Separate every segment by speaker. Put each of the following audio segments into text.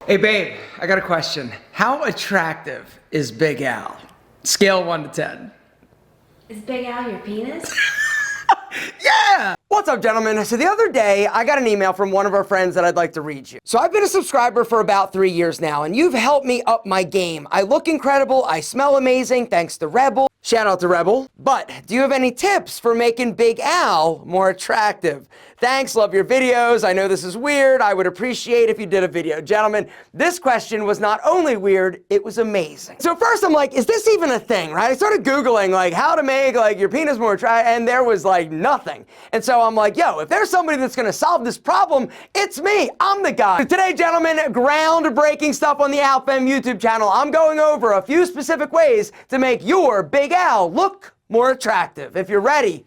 Speaker 1: Hey babe, I got a question. How attractive is Big Al? Scale 1 to 10.
Speaker 2: Is Big Al your penis?
Speaker 1: Yeah!
Speaker 3: What's up, gentlemen? So the other day, I got an email from one of our friends that I'd like to read you. So I've been a subscriber for about 3 years now, and you've helped me up my game. I look incredible, I smell amazing, thanks to Rebel. Shout out to Rebel. But do you have any tips for making Big Al more attractive? Thanks, love your videos. I know this is weird. I would appreciate if you did a video. Gentlemen, this question was not only weird, it was amazing. So first I'm like, is this even a thing, right? I started Googling like how to make like your penis more attractive, and there was like nothing. And so I'm like, yo, if there's somebody that's gonna solve this problem, it's me. I'm the guy. So today, gentlemen, groundbreaking stuff on the AlFem YouTube channel. I'm going over a few specific ways to make your Big Al look more attractive. If you're ready,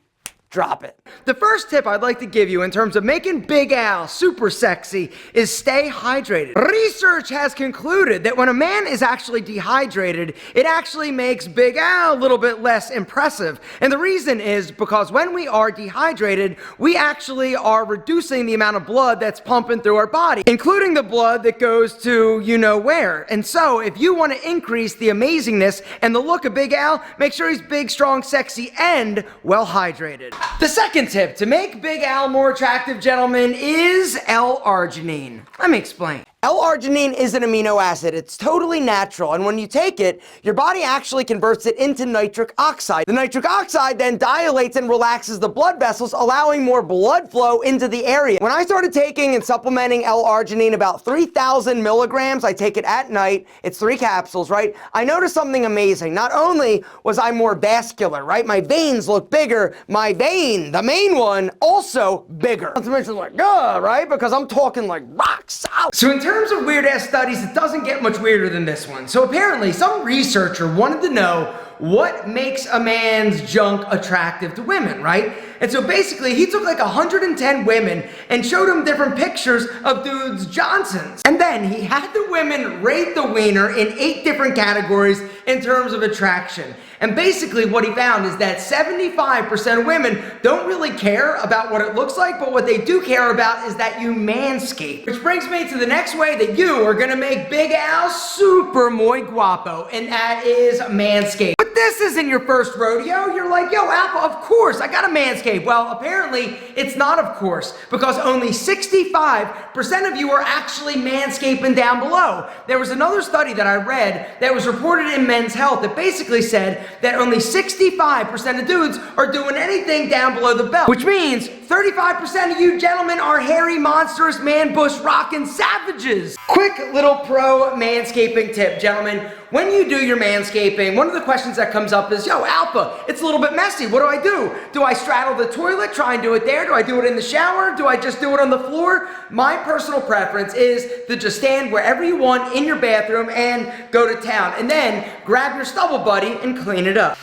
Speaker 3: drop it.
Speaker 1: The first tip I'd like to give you in terms of making Big Al super sexy is stay hydrated. Research has concluded that when a man is actually dehydrated, it actually makes Big Al a little bit less impressive. And the reason is because when we are dehydrated, we actually are reducing the amount of blood that's pumping through our body, including the blood that goes to you know where. And so if you want to increase the amazingness and the look of Big Al, make sure he's big, strong, sexy, and well hydrated. The second tip to make Big Al more attractive, gentlemen, is L-arginine. Let me explain.
Speaker 3: L-arginine is an amino acid. It's totally natural, and when you take it, your body actually converts it into nitric oxide. The nitric oxide then dilates and relaxes the blood vessels, allowing more blood flow into the area. When I started taking and supplementing L-arginine, about 3,000 milligrams, I take it at night, it's 3 capsules, right? I noticed something amazing. Not only was I more vascular, right? My veins look bigger, my vein, the main one, also bigger. Not to mention like, right? Because I'm talking like rock solid.
Speaker 1: So in terms of weird-ass studies, it doesn't get much weirder than this one. So apparently, some researcher wanted to know what makes a man's junk attractive to women, right? And so basically, he took like 110 women and showed them different pictures of dudes' Johnsons. And then he had the women rate the wiener in 8 different categories in terms of attraction. And basically what he found is that 75% of women don't really care about what it looks like, but what they do care about is that you manscape. Which brings me to the next way that you are gonna make Big Al super muy guapo, and that is manscape. But this isn't your first rodeo. You're like, yo, Alpha, of course, I gotta manscape. Well, apparently it's not of course, because only 65% of you are actually manscaping down below. There was another study that I read that was reported in Men's Health that basically said that only 65% of dudes are doing anything down below the belt, which means 35% of you gentlemen are hairy, monstrous, man bush rockin' savages. Quick little pro manscaping tip, gentlemen. When you do your manscaping, one of the questions that comes up is, yo, Alpha, it's a little bit messy. What do I do? Do I straddle the toilet, try and do it there? Do I do it in the shower? Do I just do it on the floor? My personal preference is to just stand wherever you want in your bathroom and go to town. And then grab your stubble buddy and clean it up.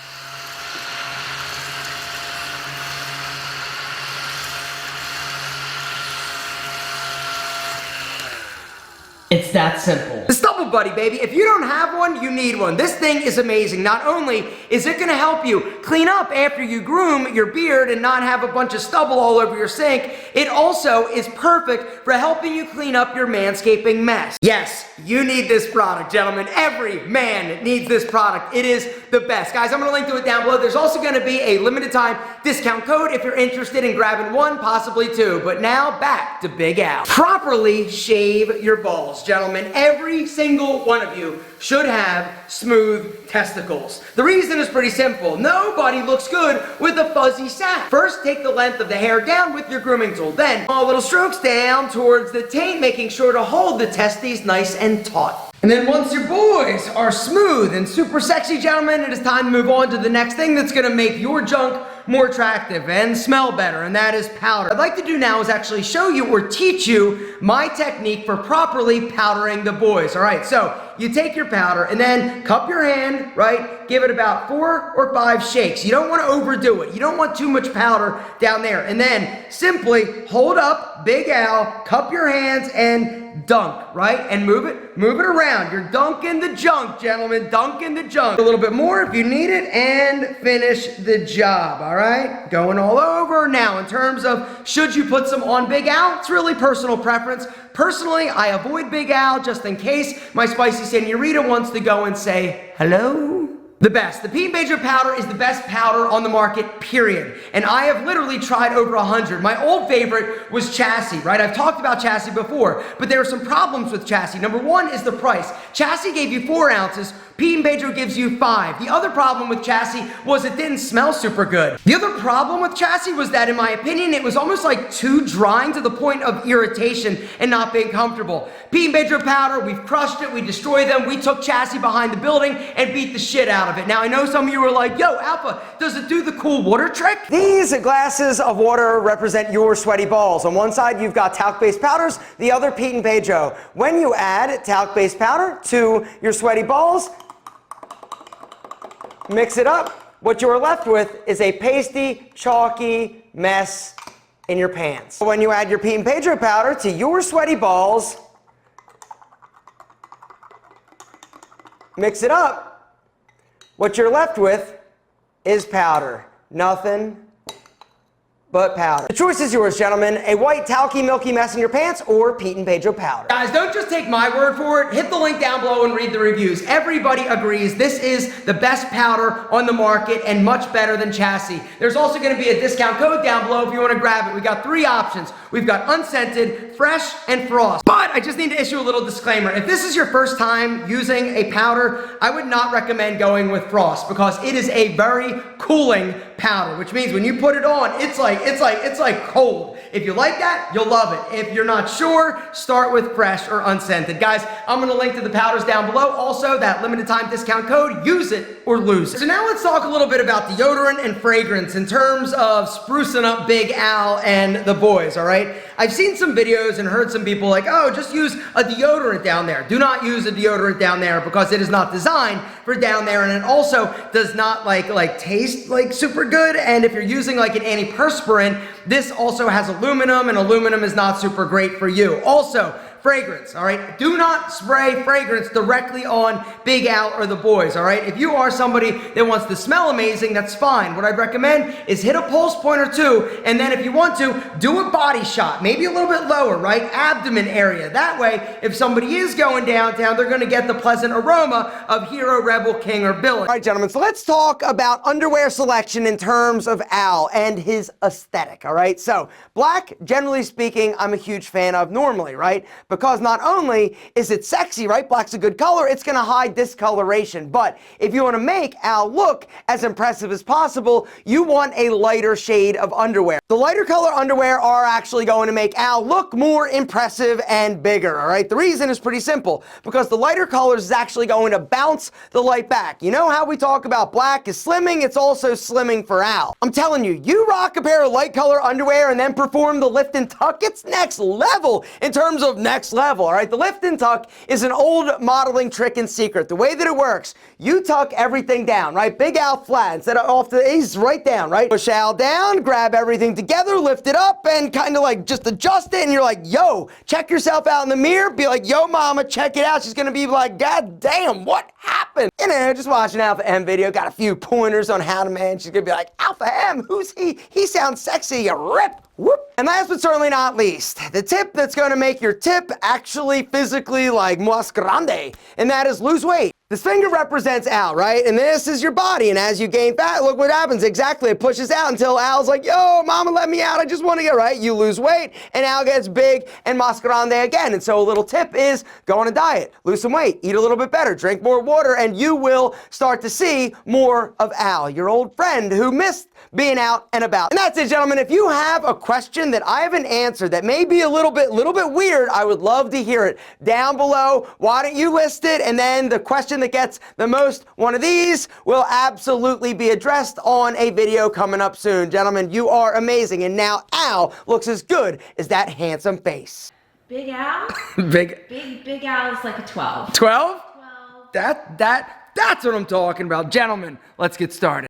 Speaker 1: It's that simple. The stubble buddy, baby. If you don't have one, you need one. This thing is amazing. Not only is it gonna help you clean up after you groom your beard and not have a bunch of stubble all over your sink, it also is perfect for helping you clean up your manscaping mess. Yes, you need this product, gentlemen. Every man needs this product. It is the best. Guys, I'm gonna link to it down below. There's also gonna be a limited time discount code if you're interested in grabbing 1, possibly 2. But now back to Big Al. Properly shave your balls, gentlemen. Every single one of you should have smooth testicles. The reason is pretty simple. Nobody looks good with a fuzzy sack. First, take the length of the hair down with your grooming tool. Then, small little strokes down towards the taint, making sure to hold the testes nice and taut. And then once your boys are smooth and super sexy, gentlemen, it is time to move on to the next thing that's gonna make your junk more attractive and smell better, and that is powder. What I'd like to do now is actually show you or teach you my technique for properly powdering the boys. All right, so you take your powder and then cup your hand, right? Give it about 4 or 5 shakes. You don't want to overdo it. You don't want too much powder down there. And then simply hold up Big Al, cup your hands, and and dunk, right? And move it around. You're dunking the junk, gentlemen, dunking the junk. A little bit more if you need it, and finish the job, all right? Going all over. Now, in terms of should you put some on Big Al, it's really personal preference. Personally, I avoid Big Al just in case my spicy senorita wants to go and say hello. The best. The Pete and Pedro powder is the best powder on the market, period. And I have literally tried over 100. My old favorite was Chassis, right? I've talked about Chassis before, but there are some problems with Chassis. Number one is the price. Chassis gave you 4 ounces. Pete and Pedro gives you 5. The other problem with Chassis was it didn't smell super good. The other problem with Chassis was that, in my opinion, it was almost like too drying to the point of irritation and not being comfortable. Pete and Pedro powder, we've crushed it, we destroyed them, we took Chassis behind the building and beat the shit out of it. Now, I know some of you are like, yo, Alpha, does it do the cool water trick?
Speaker 3: These glasses of water represent your sweaty balls. On one side, you've got talc-based powders, the other Pete and Pedro. When you add talc-based powder to your sweaty balls, mix it up, what you are left with is a pasty, chalky mess in your pants. When you add your Pete and Pedro powder to your sweaty balls, mix it up, what you're left with is powder. Nothing but powder. The choice is yours, gentlemen. A white, talky, milky mess in your pants, or Pete and Pedro powder. Guys,
Speaker 1: Don't just take my word for it. Hit the link down below and read the reviews. Everybody agrees this is the best powder on the market and much better than Chassis. There's also going to be a discount code down below if you want to grab it. We got 3 options. We've got unscented, fresh, and frost. But I just need to issue a little disclaimer. If this is your first time using a powder, I would not recommend going with frost because it is a very cooling powder, which means when you put it on, it's like cold. If you like that, you'll love it. If you're not sure, start with fresh or unscented. Guys, I'm gonna link to the powders down below. Also, that limited time discount code, use it or lose it. So now let's talk a little bit about deodorant and fragrance in terms of sprucing up Big Al and the boys, all right? I've seen some videos and heard some people like, oh, just use a deodorant down there. Do not use a deodorant down there because it is not designed for down there, and it also does not like taste like super good. And if you're using like an antiperspirant, this also has aluminum, and aluminum is not super great for you. Also, fragrance, all right? Do not spray fragrance directly on Big Al or the boys, all right? If you are somebody that wants to smell amazing, that's fine. What I'd recommend is hit a pulse point or 2, and then if you want to, do a body shot, maybe a little bit lower, right? Abdomen area. That way, if somebody is going downtown, they're gonna get the pleasant aroma of Hero, Rebel, King, or Billy.
Speaker 3: All right, gentlemen, so let's talk about underwear selection in terms of Al and his aesthetic, all right? So, black, generally speaking, I'm a huge fan of normally, right? Because not only is it sexy, right? Black's a good color, it's gonna hide discoloration. But if you wanna make Al look as impressive as possible, you want a lighter shade of underwear. The lighter color underwear are actually going to make Al look more impressive and bigger, all right? The reason is pretty simple, because the lighter colors is actually going to bounce the light back. You know how we talk about black is slimming? It's also slimming for Al. I'm telling you, you rock a pair of light color underwear and then perform the lift and tuck, it's next level in terms of next level, all right? The lift and tuck is an old modeling trick and secret. The way that it works, you tuck everything down, right? Big Al flat, instead of off the, he's right down, right? Push Al down, grab everything together, lift it up, and kind of like just adjust it, and you're like, yo, check yourself out in the mirror, be like, yo, mama, check it out. She's gonna be like, God damn, what happened? You know, just watching Alpha M video, got a few pointers on how to man. She's gonna be like, Alpha M, who's he? He sounds sexy, you rip. Whoop. And last but certainly not least, the tip that's going to make your tip actually physically like más grande, and that is lose weight. This finger represents Al, right? And this is your body, and as you gain fat, look what happens. Exactly, it pushes out until Al's like, yo, mama, let me out, I just want to get right. You lose weight, and Al gets big and más grande again. And so a little tip is go on a diet, lose some weight, eat a little bit better, drink more water, and you will start to see more of Al, your old friend who missed being out and about. And that's it, gentlemen. If you have a question that I haven't answered that may be a little bit weird, I would love to hear it down below. Why don't you list it? And then the question that gets the most one of these will absolutely be addressed on a video coming up soon. Gentlemen, you are amazing. And now Al looks as good as that handsome face.
Speaker 2: Big Al? Big Al is like a 12.
Speaker 1: 12?
Speaker 2: 12.
Speaker 1: That's what I'm talking about. Gentlemen, let's get started.